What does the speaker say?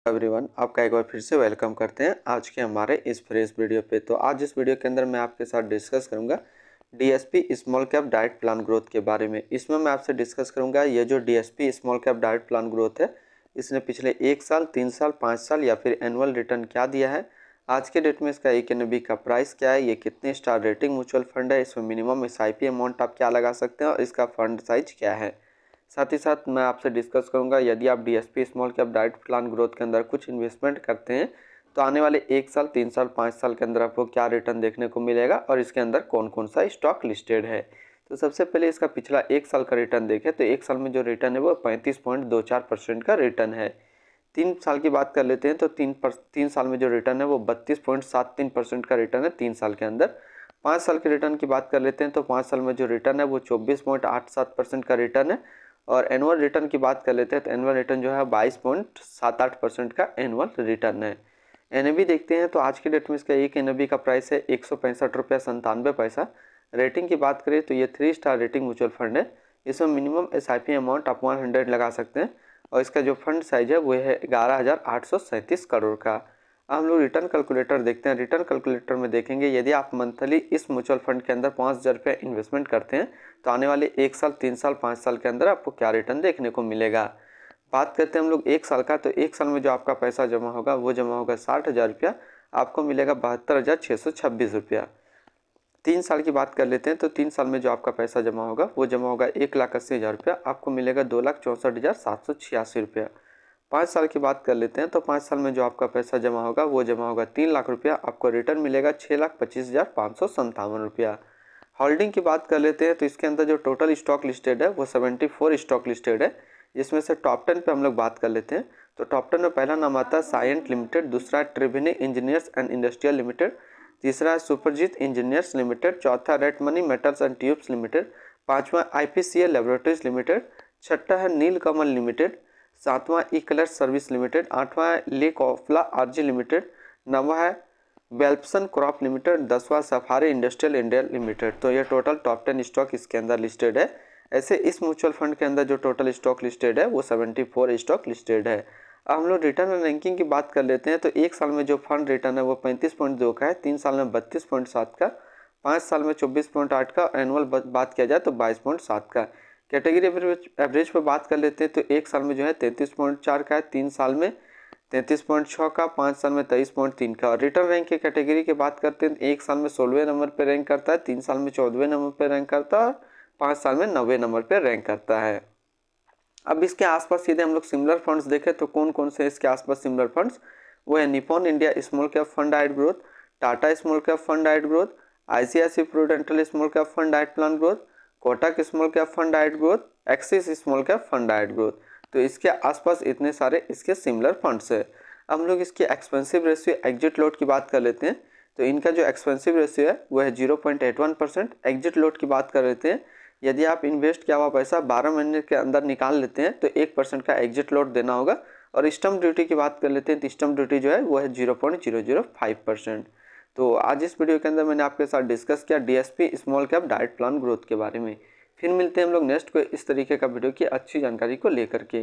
Everyone, आपका एक बार फिर से वेलकम करते हैं आज के हमारे इस फ्रेश वीडियो पे। तो आज इस वीडियो के अंदर मैं आपके साथ डिस्कस करूंगा DSP small cap direct plan growth के बारे में। इसमें मैं आपसे डिस्कस करूंगा ये जो DSP small cap direct plan growth है, इसने पिछले 1 साल, 3 साल, 5 साल या फिर एनुअल रिटर्न क्या दिया है, आज के डेट में इसका ENB का प्राइस क्या है, ये कितने स्टार रेटिंग म्यूचुअल फंड है, इसमें मिनिमम SIP अमाउंट आप क्या लगा सकते हैं और इसका फंड साइज क्या है। साथ ही साथ मैं आपसे डिस्कस करूंगा यदि आप DSP small cap direct plan growth के अंदर कुछ इन्वेस्टमेंट करते हैं तो आने वाले 1 साल, 3 साल, 5 साल के अंदर आपको क्या रिटर्न देखने को मिलेगा और इसके अंदर कौन कौन सा स्टॉक लिस्टेड है। तो सबसे पहले इसका पिछला 1 साल का रिटर्न देखें तो 1 साल में जो रिटर्न है वो 35.24% का रिटर्न है। 3 साल की बात कर लेते हैं तो 3 साल में जो रिटर्न है वो 32.73% का रिटर्न है 3 साल के अंदर। 5 साल के रिटर्न की बात कर लेते हैं तो 5 साल में जो रिटर्न है वो 24.87% का रिटर्न है। और एनुअल रिटर्न की बात कर लेते हैं तो एनुअल रिटर्न जो है 22.78% का एनुअल रिटर्न है। NAV देखते हैं तो आज की डेट में इसका एक NAV का प्राइस है 165 रुपया 97 पैसा। रेटिंग की बात करें तो ये 3 स्टार रेटिंग म्यूचुअल फंड है। इसमें मिनिमम SIP अमाउंट आप 100 लगा सकते हैं और इसका जो फंड साइज है वो है 11,837 करोड़ का। अब हम लोग रिटर्न कैलकुलेटर देखते हैं। रिटर्न कैलकुलेटर में देखेंगे यदि आप मंथली इस म्यूचुअल फंड के अंदर 5,000 रुपये इन्वेस्टमेंट करते हैं तो आने वाले 1 साल, 3 साल, 5 साल के अंदर आपको क्या रिटर्न देखने को मिलेगा। बात करते हैं हम लोग 1 साल का, तो 1 साल में जो आपका पैसा जमा होगा वो जमा होगा 60,000 रुपया, आपको मिलेगा 72,626 रुपया। 3 साल की बात कर लेते हैं तो 3 साल में जो आपका पैसा जमा होगा वो जमा होगा 1,80,000 रुपया, आपको मिलेगा 2,64,786 रुपया। 5 साल की बात कर लेते हैं तो 5 साल में जो आपका पैसा जमा होगा वो जमा होगा 3 लाख रुपया, आपको रिटर्न मिलेगा 6,25,557 रुपया। होल्डिंग की बात कर लेते हैं तो इसके अंदर जो टोटल स्टॉक लिस्टेड है वो 74 स्टॉक लिस्टेड है, जिसमें से टॉप 10 पे हम लोग बात कर लेते हैं। तो टॉप 10 में पहला नाम आता है साइएंट लिमिटेड, दूसरा है ट्रिवेनी इंजीनियर्स एंड इंडस्ट्रियल लिमिटेड, तीसरा है सुपरजीत इंजीनियर्स लिमिटेड, चौथा red money metals and tubes limited, पांचवा IPCL लेबोरेटरीज लिमिटेड, छठा है नीलकमल लिमिटेड, सातवां ई-कलर्स सर्विस लिमिटेड, आठवां है लेक ऑफला RG लिमिटेड, नौवां है वेल्पसन क्रॉप लिमिटेड, 10वां सफारी इंडस्ट्रियल इंडिया लिमिटेड। तो ये टोटल टॉप 10 स्टॉक इसके अंदर लिस्टेड है। ऐसे इस म्यूचुअल फंड के अंदर जो टोटल स्टॉक लिस्टेड है वो 74 स्टॉक लिस्टेड है। अब हम लोग रिटर्न और रैंकिंग की बात कर लेते हैं तो 1 साल में जो फंड रिटर्न है वो 35.2 का है, 3 साल में 32.7 का, 5 साल में 24.8 का, एनुअल बात किया जाए तो 22.7 का। कैटेगरी एवरेज पर बात कर लेते हैं तो 1 साल में जो है 33.4 का है, 3 साल में 33.6 का, 5 साल में 23.3 का। और रिटर्न रैंक की कैटेगरी की बात करते हैं तो 1 साल में 16वें नंबर पर रैंक करता है, 3 साल में 14वें नंबर पर रैंक करता है, 5 साल में 9वें नंबर पर रैंक करता है। अब इसके आसपास यदि हम लोग सिमिलर फंड्स देखें तो कौन कौन से इसके आसपास सिमिलर फंड्स, वो है Nippon India small cap fund direct growth, Tata small cap fund direct growth, ICICI Prudential small cap fund direct plan growth, Kotak small cap fund direct growth, axis small cap fund direct growth. तो इसके आसपास इतने सारे इसके similar funds है। अब हम लोग इसकी एक्सपेंसिव रेशियो एग्जिट लोड की बात कर लेते हैं तो इनका जो एक्सपेंसिव रेशियो है वो है 0.81%। एग्जिट लोड की बात कर लेते हैं, यदि आप इन्वेस्ट किया हुआ पैसा 12 महीने के अंदर निकाल लेते हैं तो 1% का एग्जिट लोड देना होगा। और स्टम्प ड्यूटी की बात कर लेते हैं तो स्टम्प ड्यूटी जो है वो है 0.005%। तो आज इस वीडियो के अंदर मैंने आपके साथ डिस्कस किया DSP small cap direct plan growth के बारे में। फिर मिलते हैं हम लोग नेक्स्ट को इस तरीके का वीडियो की अच्छी जानकारी को लेकर के।